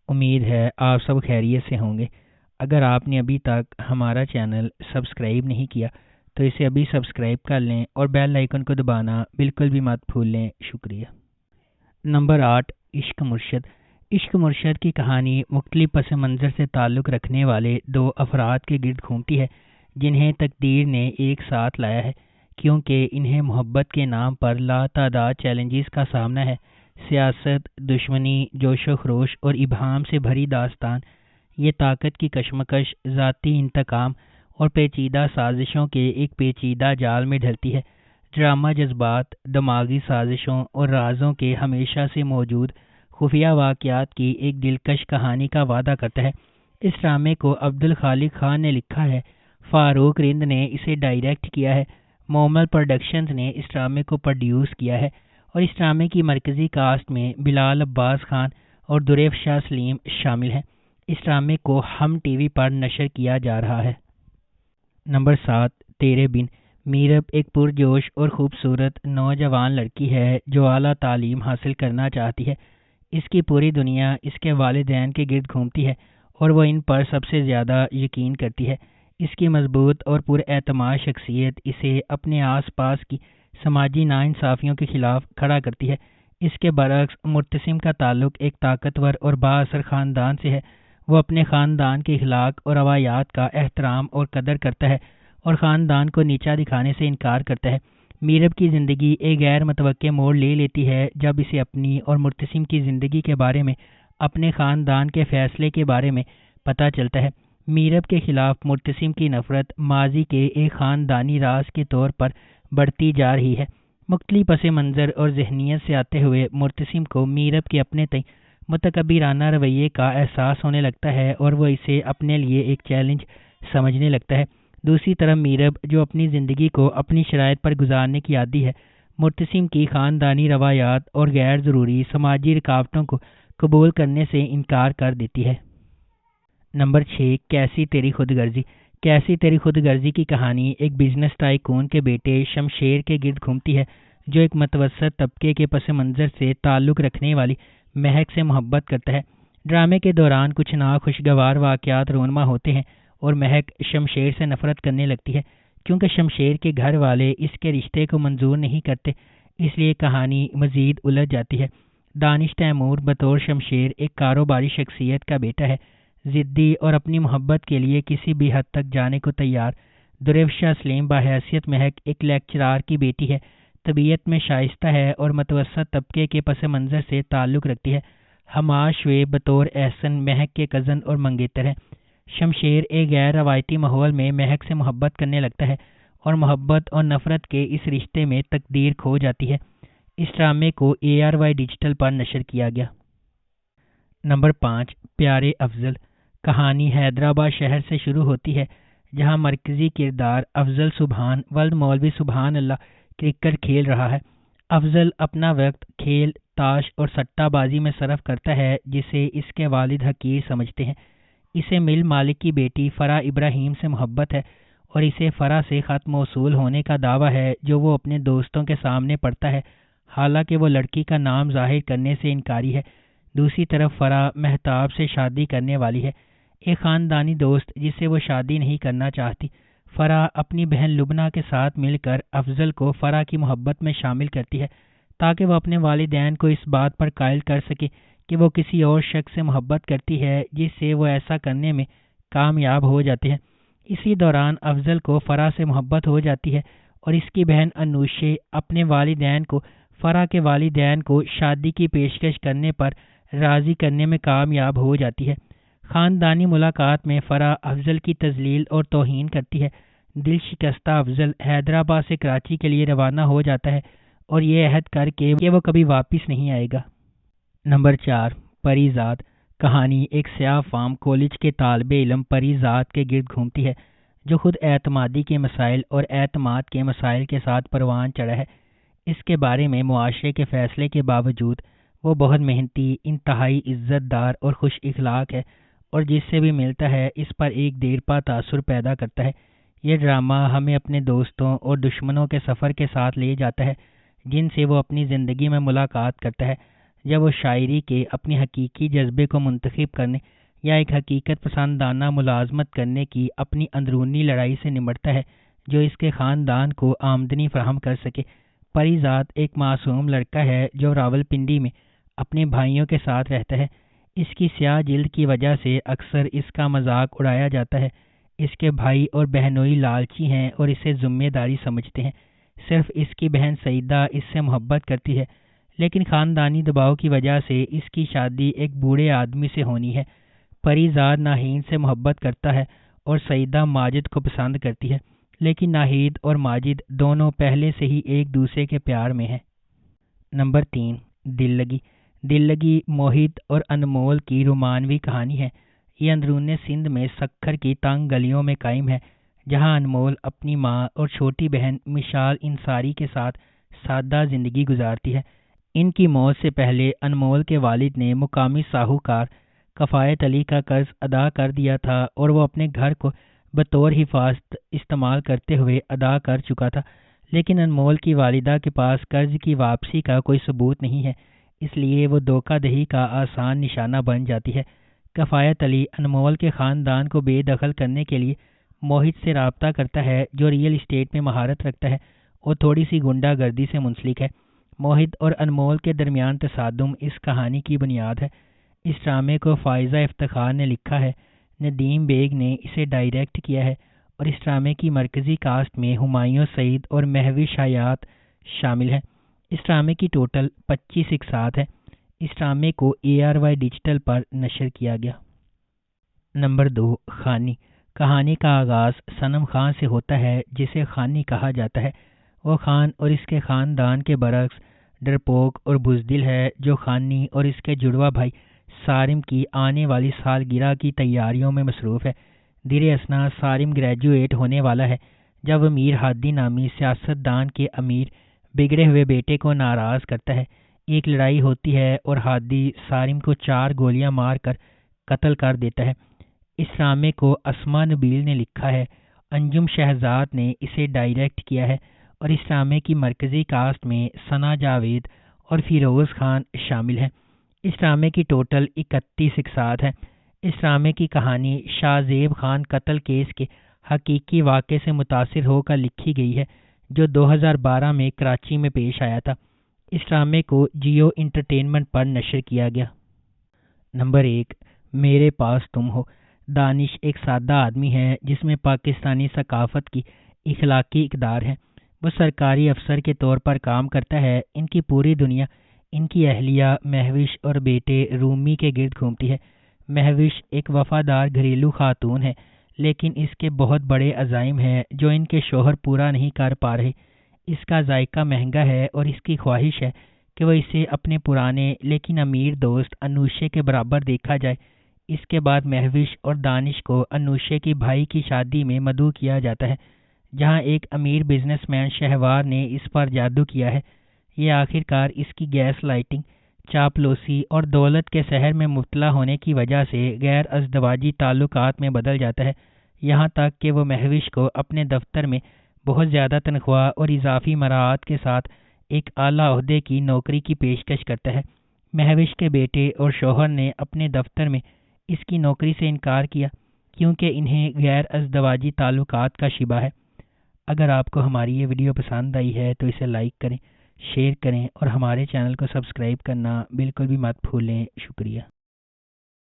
امید ہے آپ سب خیریت سے ہوں گے۔ اگر آپ نے ابھی تک ہمارا چینل سبسکرائب نہیں کیا تو اسے ابھی سبسکرائب کر لیں اور بیل آئیکن کو دبانا بالکل بھی مت بھولیں۔ شکریہ۔ نمبر 8، عشق مرشد۔ عشق مرشد کی کہانی مختلف پس منظر سے تعلق رکھنے والے دو افراد کے گرد گھومتی ہے جنہیں تقدیر نے ایک ساتھ لایا ہے، کیونکہ انہیں محبت کے نام پر لاتعداد چیلنجز کا سامنا ہے۔ سیاست، دشمنی، جوش و خروش اور ابہام سے بھری داستان یہ طاقت کی کشمکش، ذاتی انتقام اور پیچیدہ سازشوں کے ایک پیچیدہ جال میں ڈھلتی ہے۔ ڈرامہ جذبات، دماغی سازشوں اور رازوں کے ہمیشہ سے موجود خفیہ واقعات کی ایک دلکش کہانی کا وعدہ کرتا ہے۔ اس ڈرامے کو عبدالخالق خان نے لکھا ہے، فاروق رند نے اسے ڈائریکٹ کیا ہے، مومل پروڈکشنز نے اس ڈرامے کو پروڈیوس کیا ہے اور اس ڈرامے کی مرکزی کاسٹ میں بلال عباس خان اور دریف شاہ سلیم شامل ہیں۔ اس ڈرامے کو ہم ٹی وی پر نشر کیا جا رہا ہے۔ نمبر 7، تیرے بن۔ میرب ایک پرجوش اور خوبصورت نوجوان لڑکی ہے جو اعلیٰ تعلیم حاصل کرنا چاہتی ہے۔ اس کی پوری دنیا اس کے والدین کے گرد گھومتی ہے اور وہ ان پر سب سے زیادہ یقین کرتی ہے۔ اس کی مضبوط اور پراعتماد شخصیت اسے اپنے آس پاس کی سماجی ناانصافیوں کے خلاف کھڑا کرتی ہے۔ اس کے برعکس مرتسم کا تعلق ایک طاقتور اور بااثر خاندان سے ہے۔ وہ اپنے خاندان کے اخلاق اور روایات کا احترام اور قدر کرتا ہے اور خاندان کو نیچا دکھانے سے انکار کرتا ہے۔ میرب کی زندگی ایک غیر متوقع موڑ لے لیتی ہے جب اسے اپنی اور مرتسم کی زندگی کے بارے میں، اپنے خاندان کے فیصلے کے بارے میں پتہ چلتا ہے۔ میرب کے خلاف مرتسم کی نفرت ماضی کے ایک خاندانی راز کے طور پر بڑھتی جا رہی ہے۔ مختلف پس منظر اور ذہنیت سے آتے ہوئے مرتسم کو میرب کے اپنے تئیں متکبرانہ رویے کا احساس ہونے لگتا ہے اور وہ اسے اپنے لیے ایک چیلنج سمجھنے لگتا ہے۔ دوسری طرف میرب، جو اپنی زندگی کو اپنی شرائط پر گزارنے کی عادی ہے، مرتسم کی خاندانی روایات اور غیر ضروری سماجی رکاوٹوں کو قبول کرنے سے انکار کر دیتی ہے۔ نمبر 6، کیسی تیری خود غرضی۔ کیسی تیری خود غرضی کی کہانی ایک بزنس ٹائکون کے بیٹے شمشیر کے گرد گھومتی ہے جو ایک متوسط طبقے کے پس منظر سے تعلق رکھنے والی مہک سے محبت کرتا ہے۔ ڈرامے کے دوران کچھ ناخوشگوار واقعات رونما ہوتے ہیں اور مہک شمشیر سے نفرت کرنے لگتی ہے۔ کیونکہ شمشیر کے گھر والے اس کے رشتے کو منظور نہیں کرتے، اس لیے کہانی مزید الجھ جاتی ہے۔ دانش تیمور بطور شمشیر ایک کاروباری شخصیت کا بیٹا ہے، ضدی اور اپنی محبت کے لیے کسی بھی حد تک جانے کو تیار۔ دریف شاہ سلیم بحیثیت مہک ایک لیکچرار کی بیٹی ہے، طبیعت میں شائستہ ہے اور متوسط طبقے کے پس منظر سے تعلق رکھتی ہے۔ حماد شعیب بطور احسن مہک کے کزن اور منگیتر ہیں۔ شمشیر ایک غیر روایتی ماحول میں مہک سے محبت کرنے لگتا ہے اور محبت اور نفرت کے اس رشتے میں تقدیر کھو جاتی ہے۔ اس ڈرامے کو ARY ڈیجیٹل پر نشر کیا گیا۔ نمبر 5، پیارے افضل۔ کہانی حیدرآباد شہر سے شروع ہوتی ہے جہاں مرکزی کردار افضل سبحان ولد مولوی سبحان اللہ کرکٹ کھیل رہا ہے۔ افضل اپنا وقت کھیل، تاش اور سٹہ بازی میں صرف کرتا ہے جسے اس کے والد حقیر سمجھتے ہیں۔ اسے مل مالک کی بیٹی فرح ابراہیم سے محبت ہے اور اسے فرح سے خط موصول ہونے کا دعویٰ ہے جو وہ اپنے دوستوں کے سامنے پڑھتا ہے، حالانکہ وہ لڑکی کا نام ظاہر کرنے سے انکاری ہے۔ دوسری طرف فرح مہتاب سے شادی کرنے والی ہے، ایک خاندانی دوست جسے وہ شادی نہیں کرنا چاہتی۔ فرح اپنی بہن لبنہ کے ساتھ مل کر افضل کو فرح کی محبت میں شامل کرتی ہے تاکہ وہ اپنے والدین کو اس بات پر قائل کر سکے کہ وہ کسی اور شخص سے محبت کرتی ہے، جس سے وہ ایسا کرنے میں کامیاب ہو جاتے ہیں۔ اسی دوران افضل کو فرح سے محبت ہو جاتی ہے اور اس کی بہن انوشے اپنے والدین کو فرح کے والدین کو شادی کی پیشکش کرنے پر راضی کرنے میں کامیاب ہو جاتی ہے۔ خاندانی ملاقات میں فرح افضل کی تذلیل اور توہین کرتی ہے۔ دل شکستہ افضل حیدرآباد سے کراچی کے لیے روانہ ہو جاتا ہے اور یہ عہد کر کے کہ وہ کبھی واپس نہیں آئے گا۔ نمبر 4، پری زاد۔ کہانی ایک سیاہ فام کالج کے طالب علم پری زاد کے گرد گھومتی ہے جو خود اعتمادی کے مسائل اور اعتماد کے مسائل کے ساتھ پروان چڑھا ہے۔ اس کے بارے میں معاشرے کے فیصلے کے باوجود وہ بہت محنتی، انتہائی عزت دار اور خوش اخلاق ہے اور جس سے بھی ملتا ہے اس پر ایک دیرپا تاثر پیدا کرتا ہے۔ یہ ڈرامہ ہمیں اپنے دوستوں اور دشمنوں کے سفر کے ساتھ لے جاتا ہے جن سے وہ اپنی زندگی میں ملاقات کرتا ہے۔ جب وہ شاعری کے اپنے حقیقی جذبے کو منتخب کرنے یا ایک حقیقت پسندانہ ملازمت کرنے کی اپنی اندرونی لڑائی سے نمٹتا ہے جو اس کے خاندان کو آمدنی فراہم کر سکے۔ پری ذات ایک معصوم لڑکا ہے جو راولپنڈی میں اپنے بھائیوں کے ساتھ رہتا ہے۔ اس کی سیاہ جلد کی وجہ سے اکثر اس کا مذاق اڑایا جاتا ہے۔ اس کے بھائی اور بہنوئی لالچی ہیں اور اسے ذمہ داری سمجھتے ہیں۔ صرف اس کی بہن سعیدہ اس سے محبت کرتی ہے، لیکن خاندانی دباؤ کی وجہ سے اس کی شادی ایک بوڑھے آدمی سے ہونی ہے۔ پری ذات ناہید سے محبت کرتا ہے اور سعیدہ ماجد کو پسند کرتی ہے، لیکن ناہید اور ماجد دونوں پہلے سے ہی ایک دوسرے کے پیار میں ہیں۔ نمبر 3، دل لگی۔ دل لگی موہت اور انمول کی رومانوی کہانی ہے۔ یہ اندرون سندھ میں سکھر کی تنگ گلیوں میں قائم ہے، جہاں انمول اپنی ماں اور چھوٹی بہن مشال انصاری کے ساتھ سادہ زندگی گزارتی ہے۔ ان کی موت سے پہلے انمول کے والد نے مقامی ساہوکار کفایت علی کا قرض ادا کر دیا تھا اور وہ اپنے گھر کو بطور حفاظت استعمال کرتے ہوئے ادا کر چکا تھا، لیکن انمول کی والدہ کے پاس قرض کی واپسی کا کوئی ثبوت نہیں ہے، اس لیے وہ دھوکہ دہی کا آسان نشانہ بن جاتی ہے۔ کفایت علی انمول کے خاندان کو بے دخل کرنے کے لیے موہت سے رابطہ کرتا ہے، جو ریئل اسٹیٹ میں مہارت رکھتا ہے اور تھوڑی سی غنڈہ گردی سے منسلک ہے۔ موہت اور انمول کے درمیان تصادم اس کہانی کی بنیاد ہے۔ اس ڈرامے کو فائزہ افتخار نے لکھا ہے، ندیم بیگ نے اسے ڈائریکٹ کیا ہے، اور اس ڈرامے کی مرکزی کاسٹ میں ہمایوں سعید اور مہوش حیات شامل ہیں۔ اس ڈرامے کی ٹوٹل 25 اقساط ہے۔ اس ڈرامے کو ARY ڈیجیٹل پر نشر کیا گیا۔ نمبر 2، خانی۔ کہانی کا آغاز صنم خان سے ہوتا ہے، جسے خانی کہا جاتا ہے۔ وہ خان اور اس کے خاندان کے برعکس ڈرپوک اور بزدل ہے، جو خانی اور اس کے جڑواں بھائی صارم کی آنے والی سالگرہ کی تیاریوں میں مصروف ہے۔ در اثنا صارم گریجویٹ ہونے والا ہے جب امیر ہادی نامی سیاست دان کے امیر بگڑے ہوئے بیٹے کو ناراض کرتا ہے۔ ایک لڑائی ہوتی ہے اور ہادی صارم کو 4 گولیاں مار کر قتل کر دیتا ہے۔ اس ڈرامے کو اسما نبیل نے لکھا ہے، انجم شہزاد نے اسے ڈائریکٹ کیا ہے، اور اس ڈرامے کی مرکزی کاسٹ میں ثنا جاوید اور فیروز خان شامل ہیں۔ اس ڈرامے کی ٹوٹل 31 اقساط ہے۔ اس ڈرامے کی کہانی شاہ زیب خان قتل کیس کے حقیقی واقعے سے متاثر ہو کر لکھی گئی ہے، جو 2012 میں کراچی میں پیش آیا تھا۔ اس ڈرامے کو جیو انٹرٹینمنٹ پر نشر کیا گیا۔ نمبر 1، میرے پاس تم ہو۔ دانش ایک سادہ آدمی ہے جس میں پاکستانی ثقافت کی اخلاقی اقدار ہے۔ وہ سرکاری افسر کے طور پر کام کرتا ہے۔ ان کی پوری دنیا ان کی اہلیہ مہوش اور بیٹے رومی کے گرد گھومتی ہے۔ مہوش ایک وفادار گھریلو خاتون ہے، لیکن اس کے بہت بڑے عزائم ہیں جو ان کے شوہر پورا نہیں کر پا رہے۔ اس کا ذائقہ مہنگا ہے اور اس کی خواہش ہے کہ وہ اسے اپنے پرانے لیکن امیر دوست انوشے کے برابر دیکھا جائے۔ اس کے بعد مہوش اور دانش کو انوشے کی بھائی کی شادی میں مدعو کیا جاتا ہے، جہاں ایک امیر بزنس مین شہوار نے اس پر جادو کیا ہے۔ یہ آخرکار اس کی گیس لائٹنگ، چاپلوسی اور دولت کے سحر میں مبتلا ہونے کی وجہ سے غیر ازدواجی تعلقات میں بدل جاتا ہے، یہاں تک کہ وہ مہوش کو اپنے دفتر میں بہت زیادہ تنخواہ اور اضافی مراعات کے ساتھ ایک اعلیٰ عہدے کی نوکری کی پیشکش کرتا ہے۔ مہوش کے بیٹے اور شوہر نے اپنے دفتر میں اس کی نوکری سے انکار کیا کیونکہ انہیں غیر ازدواجی تعلقات کا شبہ ہے۔ اگر آپ کو ہماری یہ ویڈیو پسند آئی ہے تو اسے لائک کریں، شیئر کریں اور ہمارے چینل کو سبسکرائب کرنا بالکل بھی مت بھولیں۔ شکریہ۔